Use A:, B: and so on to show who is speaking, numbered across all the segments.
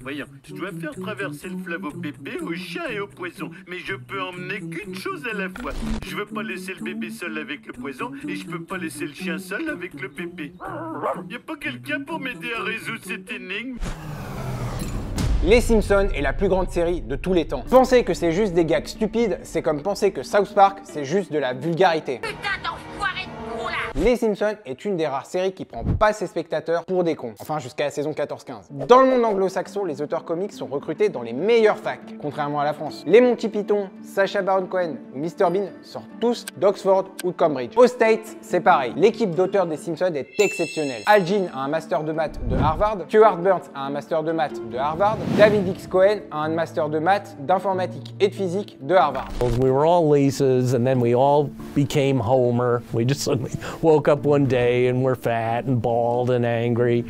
A: Voyons, je dois faire traverser le fleuve au bébé, au chien et au poison. Mais je peux emmener qu'une chose à la fois. Je veux pas laisser le bébé seul avec le poison et je peux pas laisser le chien seul avec le bébé. Y a pas quelqu'un pour m'aider à résoudre cette énigme?
B: Les Simpsons est la plus grande série de tous les temps. Penser que c'est juste des gags stupides, c'est comme penser que South Park, c'est juste de la vulgarité.
C: Putain d'enfoiré de con là!
B: Les Simpsons est une des rares séries qui prend pas ses spectateurs pour des cons. Enfin, jusqu'à la saison 14-15. Dans le monde anglo-saxon, les auteurs comiques sont recrutés dans les meilleures facs, contrairement à la France. Les Monty Python, Sacha Baron Cohen ou Mr Bean sortent tous d'Oxford ou de Cambridge. Aux States, c'est pareil. L'équipe d'auteurs des Simpsons est exceptionnelle. Al Jean a un master de maths de Harvard, Stuart Burns a un master de maths de Harvard, David X. Cohen a un master de maths, d'informatique et de physique de Harvard.
D: We were all Lisa's and then we all became Homer. We just suddenly woke up one day and we're fat and bald and angry.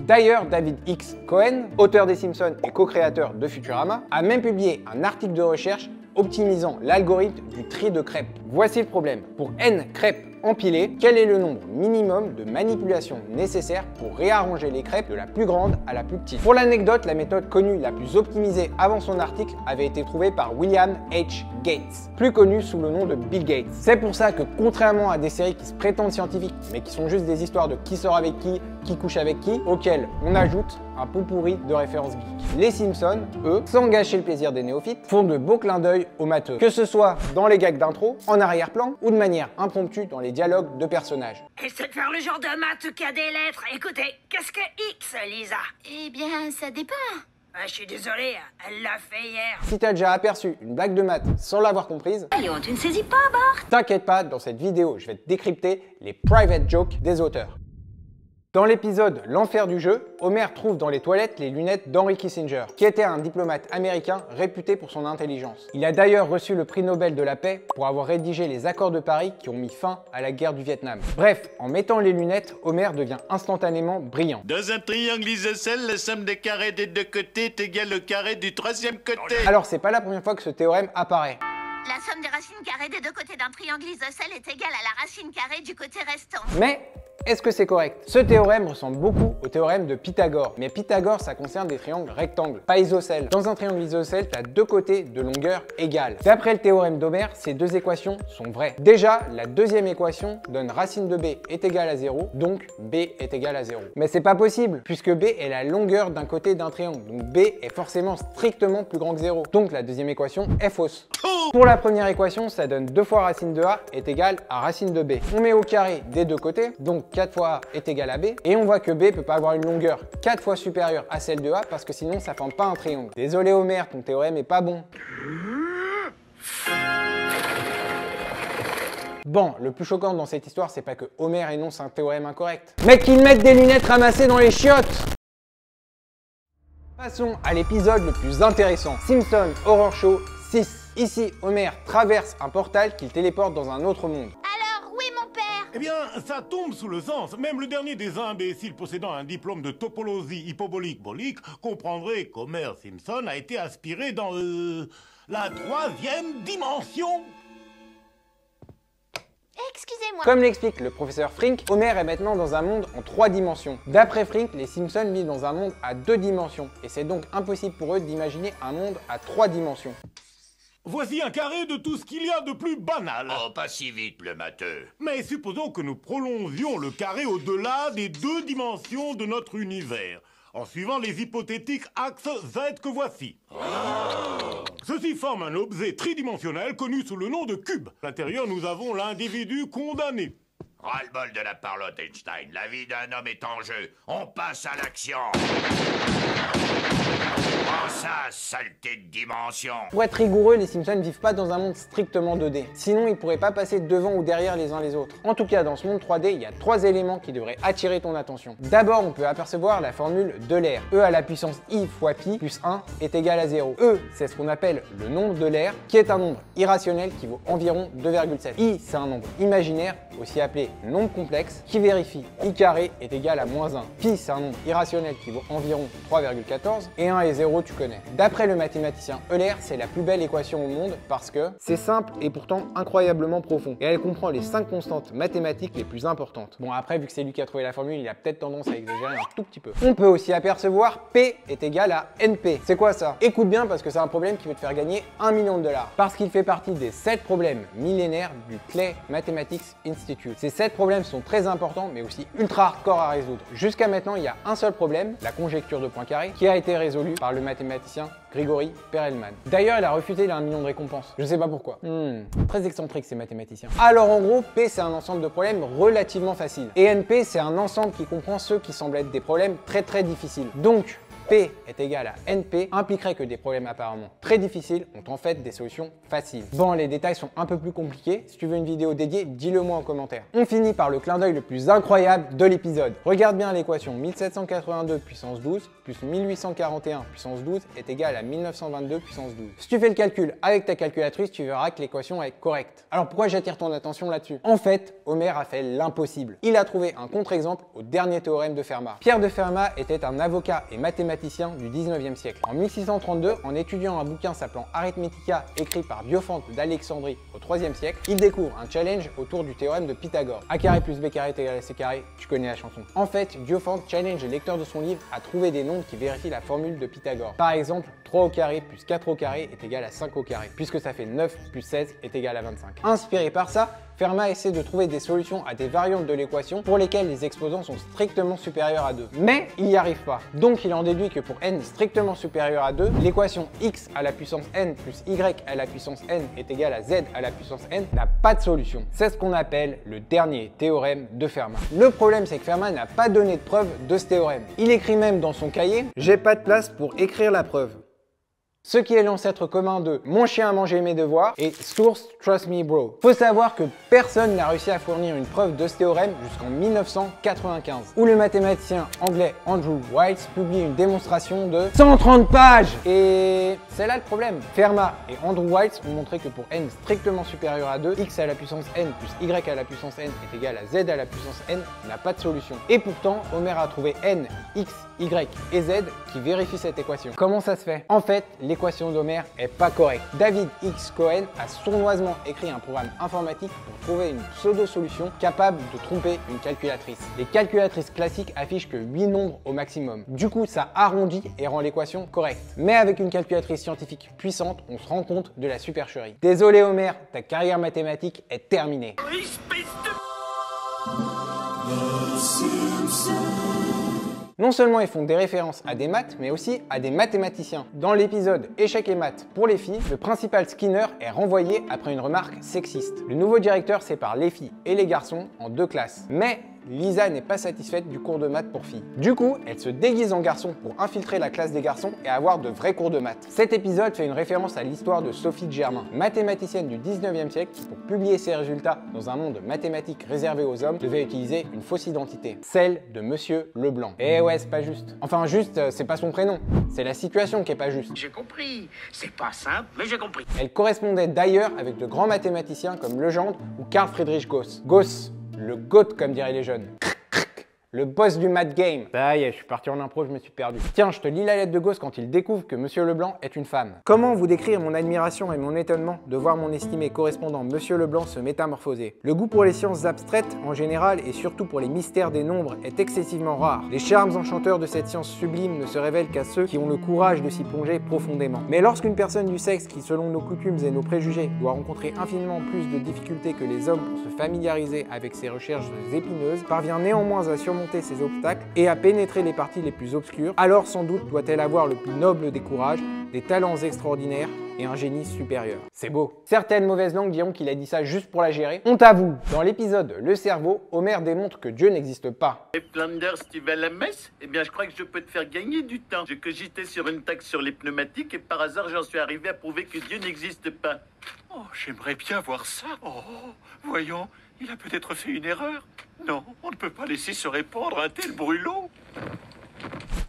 B: D'ailleurs, David X. Cohen, auteur des Simpsons et co-créateur de Futurama, a même publié un article de recherche optimisant l'algorithme du tri de crêpes. Voici le problème. Pour n crêpes empilées, quel est le nombre minimum de manipulations nécessaires pour réarranger les crêpes de la plus grande à la plus petite? Pour l'anecdote, la méthode connue la plus optimisée avant son article avait été trouvée par William H. Gates, plus connu sous le nom de Bill Gates. C'est pour ça que contrairement à des séries qui se prétendent scientifiques, mais qui sont juste des histoires de qui sort avec qui couche avec qui, auxquelles on ajoute un pot pourri de références geeks. Les Simpsons, eux, sans gâcher le plaisir des néophytes, font de beaux clins d'œil aux matheux. Que ce soit dans les gags d'intro, en arrière-plan, ou de manière impromptue dans les dialogues de personnages.
C: Essaie de faire le genre de maths qui a des lettres. Écoutez, qu'est-ce que X, Lisa?
E: Eh bien, ça dépend.
C: Ah, je suis désolé, elle l'a fait hier.
B: Si t'as déjà aperçu une blague de maths sans l'avoir comprise,
E: Voyons, tu ne saisis pas, Bart?
B: t'inquiète pas, dans cette vidéo, je vais te décrypter les private jokes des auteurs. Dans l'épisode L'enfer du jeu, Homer trouve dans les toilettes les lunettes d'Henry Kissinger, qui était un diplomate américain réputé pour son intelligence. Il a d'ailleurs reçu le prix Nobel de la paix pour avoir rédigé les accords de Paris qui ont mis fin à la guerre du Vietnam. Bref, en mettant les lunettes, Homer devient instantanément brillant.
A: Dans un triangle isocèle, la somme des carrés des deux côtés est égale au carré du troisième côté.
B: Alors c'est pas la première fois que ce théorème apparaît.
E: La somme des racines carrées des deux côtés d'un triangle isocèle est égale à la racine carrée du côté restant.
B: Mais est-ce que c'est correct? Ce théorème ressemble beaucoup au théorème de Pythagore. Mais Pythagore, ça concerne des triangles rectangles, pas isocèles. Dans un triangle isocèle, tu as deux côtés de longueur égale. D'après le théorème d'Homer, ces deux équations sont vraies. Déjà, la deuxième équation donne racine de b est égale à 0, donc b est égal à 0. Mais c'est pas possible, puisque b est la longueur d'un côté d'un triangle. Donc b est forcément strictement plus grand que 0. Donc la deuxième équation est fausse. Pour la première équation, ça donne 2 fois racine de a est égal à racine de b. On met au carré des deux côtés, donc 4 fois a est égal à b, et on voit que b peut pas avoir une longueur 4 fois supérieure à celle de a, parce que sinon ça forme pas un triangle. Désolé Homer, ton théorème est pas bon. Bon, le plus choquant dans cette histoire, c'est pas que Homer énonce un théorème incorrect, mais qu'il mette des lunettes ramassées dans les chiottes. Passons à l'épisode le plus intéressant, Simpson Horror Show 6. Ici, Homer traverse un portal qu'il téléporte dans un autre monde.
E: Alors, oui, mon père?
F: Eh bien, ça tombe sous le sens. Même le dernier des imbéciles possédant un diplôme de topologie hypobolique-bolique comprendrait qu'Homer Simpson a été aspiré dans la 3e dimension.
E: Excusez-moi.
B: Comme l'explique le professeur Frink, Homer est maintenant dans un monde en 3 dimensions. D'après Frink, les Simpsons vivent dans un monde à 2 dimensions, et c'est donc impossible pour eux d'imaginer un monde à 3 dimensions.
F: Voici un carré de tout ce qu'il y a de plus banal.
A: Oh, pas si vite, le matheux.
F: Mais supposons que nous prolongions le carré au-delà des 2 dimensions de notre univers, en suivant les hypothétiques axes Z que voici. Ceci forme un objet tridimensionnel connu sous le nom de cube. À l'intérieur, nous avons l'individu condamné.
A: Ras-le-bol de la parlotte, Einstein. La vie d'un homme est en jeu. On passe à l'action. Oh ça, saleté de dimension.
B: Pour être rigoureux, les Simpsons ne vivent pas dans un monde strictement 2D. Sinon, ils pourraient pas passer devant ou derrière les uns les autres. En tout cas, dans ce monde 3D, il y a 3 éléments qui devraient attirer ton attention. D'abord, on peut apercevoir la formule d'Euler. E à la puissance i fois pi plus 1 est égal à 0. E, c'est ce qu'on appelle le nombre d'Euler, qui est un nombre irrationnel qui vaut environ 2,7. I, c'est un nombre imaginaire, aussi appelé nombre complexe, qui vérifie i carré est égal à moins 1. Pi, c'est un nombre irrationnel qui vaut environ 3,14. Et 1 et 0, tu connais. D'après D'après le mathématicien Euler, c'est la plus belle équation au monde parce que c'est simple et pourtant incroyablement profond. Et elle comprend les 5 constantes mathématiques les plus importantes. Bon, après, vu que c'est lui qui a trouvé la formule, il a peut-être tendance à exagérer un tout petit peu. On peut aussi apercevoir P est égal à NP. C'est quoi ça? Écoute bien parce que c'est un problème qui veut te faire gagner 1 million de dollars. Parce qu'il fait partie des 7 problèmes millénaires du Clay Mathematics Institute. Ces 7 problèmes sont très importants mais aussi ultra hardcore à résoudre. Jusqu'à maintenant, il y a un seul problème, la conjecture de Poincaré, qui a été résolu par le mathématicien Grigori Perelman. D'ailleurs, il a refusé les 1 million de récompenses. Je sais pas pourquoi. Très excentrique ces mathématiciens. Alors en gros, P c'est un ensemble de problèmes relativement faciles. Et NP c'est un ensemble qui comprend ceux qui semblent être des problèmes très difficiles. Donc, P est égal à NP impliquerait que des problèmes apparemment très difficiles ont en fait des solutions faciles. Bon, les détails sont un peu plus compliqués. Si tu veux une vidéo dédiée, dis-le moi en commentaire. On finit par le clin d'œil le plus incroyable de l'épisode. Regarde bien l'équation 1782 puissance 12 plus 1841 puissance 12 est égal à 1922 puissance 12. Si tu fais le calcul avec ta calculatrice, tu verras que l'équation est correcte. Alors pourquoi j'attire ton attention là-dessus? En fait, Homer a fait l'impossible. Il a trouvé un contre-exemple au dernier théorème de Fermat. Pierre de Fermat était un avocat et mathématicien du 19e siècle. En 1632, en étudiant un bouquin s'appelant Arithmetica écrit par Diophante d'Alexandrie au 3e siècle, il découvre un challenge autour du théorème de Pythagore. A carré plus B carré est égal à C carré, tu connais la chanson. En fait, Diophante challenge les lecteurs de son livre à trouver des nombres qui vérifient la formule de Pythagore. Par exemple, 3 au carré plus 4 au carré est égal à 5 au carré, puisque ça fait 9 plus 16 est égal à 25. Inspiré par ça, Fermat essaie de trouver des solutions à des variantes de l'équation pour lesquelles les exposants sont strictement supérieurs à 2. Mais il n'y arrive pas. Donc il en déduit que pour n strictement supérieur à 2, l'équation x à la puissance n plus y à la puissance n est égale à z à la puissance n n'a pas de solution. C'est ce qu'on appelle le dernier théorème de Fermat. Le problème, c'est que Fermat n'a pas donné de preuve de ce théorème. Il écrit même dans son cahier « J'ai pas de place pour écrire la preuve ». Ce qui est l'ancêtre commun de « Mon chien a mangé mes devoirs » et « Source, trust me bro ». Faut savoir que personne n'a réussi à fournir une preuve de ce théorème jusqu'en 1995, où le mathématicien anglais Andrew Wiles publie une démonstration de 130 pages. Et c'est là le problème. Fermat et Andrew Wiles ont montré que pour n strictement supérieur à 2, x à la puissance n plus y à la puissance n est égal à z à la puissance n n'a pas de solution. Et pourtant, Homer a trouvé n, x, y et z qui vérifient cette équation. Comment ça se fait? En fait, l'équation d'Homer est pas correcte. David X. Cohen a sournoisement écrit un programme informatique pour trouver une pseudo-solution capable de tromper une calculatrice. Les calculatrices classiques affichent que 8 nombres au maximum. Du coup, ça arrondit et rend l'équation correcte. Mais avec une calculatrice scientifique puissante, on se rend compte de la supercherie. Désolé Homer, ta carrière mathématique est terminée. Non seulement ils font des références à des maths, mais aussi à des mathématiciens. Dans l'épisode Échecs et maths pour les filles, le principal Skinner est renvoyé après une remarque sexiste. Le nouveau directeur sépare les filles et les garçons en 2 classes. Mais Lisa n'est pas satisfaite du cours de maths pour filles. Du coup, elle se déguise en garçon pour infiltrer la classe des garçons et avoir de vrais cours de maths. Cet épisode fait une référence à l'histoire de Sophie de Germain, mathématicienne du 19e siècle qui, pour publier ses résultats dans un monde mathématique réservé aux hommes, devait utiliser une fausse identité, celle de Monsieur Leblanc. Et ouais, c'est pas juste. Enfin, juste, c'est pas son prénom. C'est la situation qui est pas juste.
C: J'ai compris. C'est pas simple, mais j'ai compris.
B: Elle correspondait d'ailleurs avec de grands mathématiciens comme Legendre ou Carl Friedrich Gauss. Gauss, le GOAT comme diraient les jeunes. Le boss du math game. Ça y est, je suis parti en impro, je me suis perdu. Tiens, je te lis la lettre de Gauss quand il découvre que Monsieur Leblanc est une femme. Comment vous décrire mon admiration et mon étonnement de voir mon estimé correspondant Monsieur Leblanc se métamorphoser? Le goût pour les sciences abstraites, en général, et surtout pour les mystères des nombres, est excessivement rare. Les charmes enchanteurs de cette science sublime ne se révèlent qu'à ceux qui ont le courage de s'y plonger profondément. Mais lorsqu'une personne du sexe qui, selon nos coutumes et nos préjugés, doit rencontrer infiniment plus de difficultés que les hommes pour se familiariser avec ces recherches épineuses, parvient néanmoins à surmonter ces obstacles et à pénétrer les parties les plus obscures, alors sans doute doit-elle avoir le plus noble des courages, des talents extraordinaires et un génie supérieur. C'est beau. Certaines mauvaises langues diront qu'il a dit ça juste pour la gérer. On t'avoue, dans l'épisode Le cerveau, Homer démontre que Dieu n'existe pas.
A: Et Flanders, tu vas à la messe? Eh bien, je crois que je peux te faire gagner du temps. Je cogitais sur une taxe sur les pneumatiques et par hasard, j'en suis arrivé à prouver que Dieu n'existe pas.
G: Oh, j'aimerais bien voir ça. Oh, voyons, il a peut-être fait une erreur. Non, on ne peut pas laisser se répandre un tel brûlot.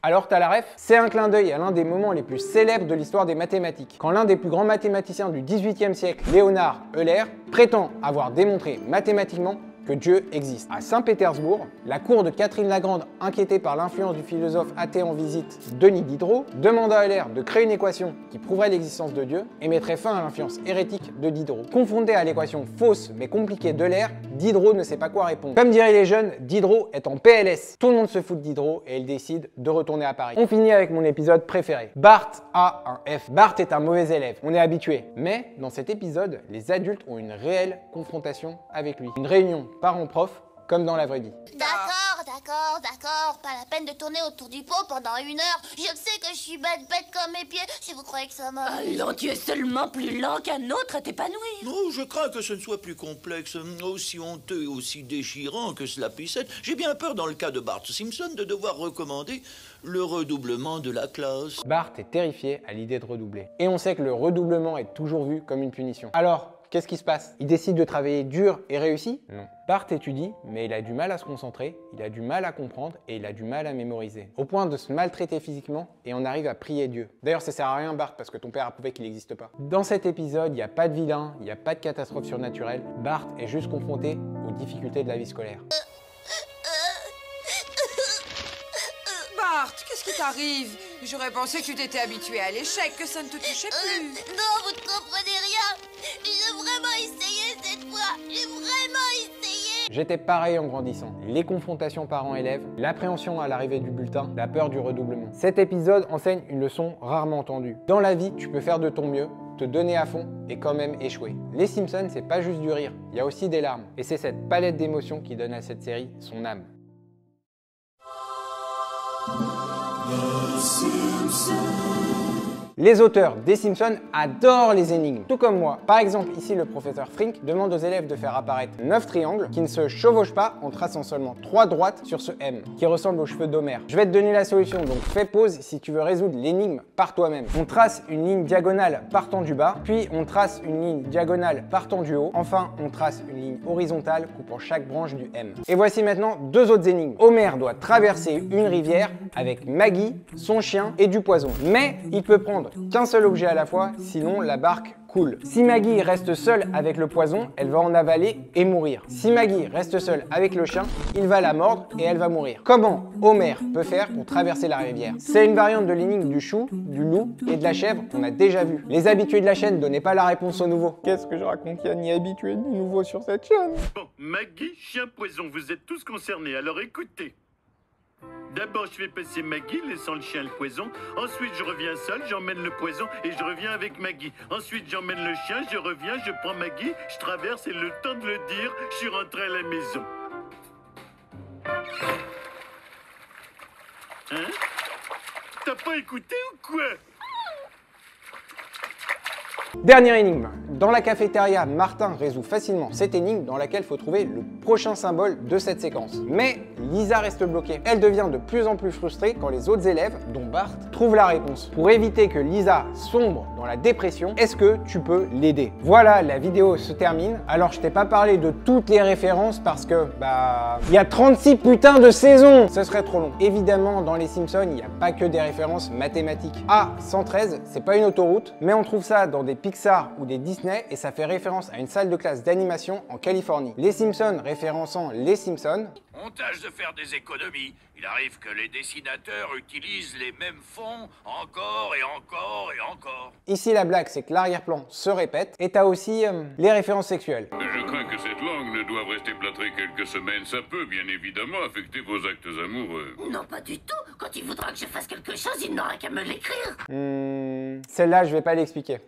B: Alors t'as la ref? C'est un clin d'œil à l'un des moments les plus célèbres de l'histoire des mathématiques, quand l'un des plus grands mathématiciens du XVIIIe siècle, Léonard Euler, prétend avoir démontré mathématiquement que que Dieu existe. À Saint-Pétersbourg, la cour de Catherine la Grande, inquiétée par l'influence du philosophe athée en visite Denis Diderot, demanda à Euler de créer une équation qui prouverait l'existence de Dieu et mettrait fin à l'influence hérétique de Diderot. Confronté à l'équation fausse mais compliquée d'Euler, Diderot ne sait pas quoi répondre. Comme diraient les jeunes, Diderot est en PLS. Tout le monde se fout de Diderot et il décide de retourner à Paris. On finit avec mon épisode préféré. Bart a un F. Bart est un mauvais élève, on est habitué. Mais dans cet épisode, les adultes ont une réelle confrontation avec lui. Une réunion parents-prof comme dans la vraie vie.
E: D'accord, pas la peine de tourner autour du pot pendant 1 heure. Je sais que je suis bête comme mes pieds, si vous croyez que ça m'a...
C: Allons, tu es seulement plus lent qu'un autre à t'épanouir.
H: Non, je crains que ce ne soit plus complexe, aussi honteux, aussi déchirant que cela puisse être. J'ai bien peur, dans le cas de Bart Simpson, de devoir recommander le redoublement de la classe.
B: Bart est terrifié à l'idée de redoubler. Et on sait que le redoublement est toujours vu comme une punition. Alors, qu'est-ce qui se passe? Il décide de travailler dur et réussit? Non. Bart étudie, mais il a du mal à se concentrer, il a du mal à comprendre et il a du mal à mémoriser. Au point de se maltraiter physiquement et on arrive à prier Dieu. D'ailleurs, ça sert à rien Bart parce que ton père a prouvé qu'il n'existe pas. Dans cet épisode, il n'y a pas de vilain, il n'y a pas de catastrophe surnaturelle. Bart est juste confronté aux difficultés de la vie scolaire.
I: Bart, qu'est-ce qui t'arrive? J'aurais pensé que tu t'étais habitué à l'échec, que ça ne te touchait plus.
E: Non, vous ne comprenez rien. J'ai vraiment essayé cette fois. J'ai vraiment essayé.
B: J'étais pareil en grandissant. Les confrontations parents-élèves, l'appréhension à l'arrivée du bulletin, la peur du redoublement. Cet épisode enseigne une leçon rarement entendue. Dans la vie, tu peux faire de ton mieux, te donner à fond et quand même échouer. Les Simpsons, c'est pas juste du rire, il y a aussi des larmes. Et c'est cette palette d'émotions qui donne à cette série son âme. Les auteurs des Simpsons adorent les énigmes, tout comme moi. Par exemple, ici le professeur Frink demande aux élèves de faire apparaître 9 triangles qui ne se chevauchent pas en traçant seulement 3 droites sur ce M, qui ressemble aux cheveux d'Homère. Je vais te donner la solution, donc fais pause si tu veux résoudre l'énigme par toi-même. On trace une ligne diagonale partant du bas, puis on trace une ligne diagonale partant du haut, enfin on trace une ligne horizontale coupant chaque branche du M. Et voici maintenant 2 autres énigmes. Homer doit traverser une rivière avec Maggie, son chien et du poison. Mais il peut prendre qu'un seul objet à la fois, sinon la barque coule. Si Maggie reste seule avec le poison, elle va en avaler et mourir. Si Maggie reste seule avec le chien, il va la mordre et elle va mourir. Comment Homer peut faire pour traverser la rivière? C'est une variante de l'énigme du chou, du loup et de la chèvre qu'on a déjà vu. Les habitués de la chaîne, donnez pas la réponse aux nouveaux. Qu'est-ce que je raconte? Il n'y a ni habitués ni nouveaux sur cette chaîne.
A: Bon, Maggie, chien, poison, vous êtes tous concernés, alors écoutez. D'abord, je vais passer Maggie, laissant le chien et le poison. Ensuite, je reviens seul, j'emmène le poison et je reviens avec Maggie. Ensuite, j'emmène le chien, je reviens, je prends Maggie, je traverse et le temps de le dire, je suis rentré à la maison. Hein? T'as pas écouté ou quoi?
B: Dernière énigme. Dans la cafétéria, Martin résout facilement cette énigme dans laquelle il faut trouver le prochain symbole de cette séquence. Mais Lisa reste bloquée. Elle devient de plus en plus frustrée quand les autres élèves, dont Bart, trouvent la réponse. Pour éviter que Lisa sombre dans la dépression, est-ce que tu peux l'aider? Voilà, la vidéo se termine. Alors je t'ai pas parlé de toutes les références parce que, il y a 36 putains de saisons. Ce serait trop long. Évidemment, dans les Simpsons, il n'y a pas que des références mathématiques. A113, c'est pas une autoroute, mais on trouve ça dans des Pixar ou des Disney et ça fait référence à une salle de classe d'animation en Californie. Les Simpsons référençant les Simpsons.
G: On tâche de faire des économies. Il arrive que les dessinateurs utilisent les mêmes fonds encore et encore et encore.
B: Ici la blague c'est que l'arrière-plan se répète et t'as aussi les références sexuelles.
J: Je crains que cette langue ne doive rester plâtrée quelques semaines. Ça peut bien évidemment affecter vos actes amoureux.
C: Non, pas du tout. Quand il voudra que je fasse quelque chose, il n'aura qu'à me l'écrire.
B: Celle-là je vais pas l'expliquer.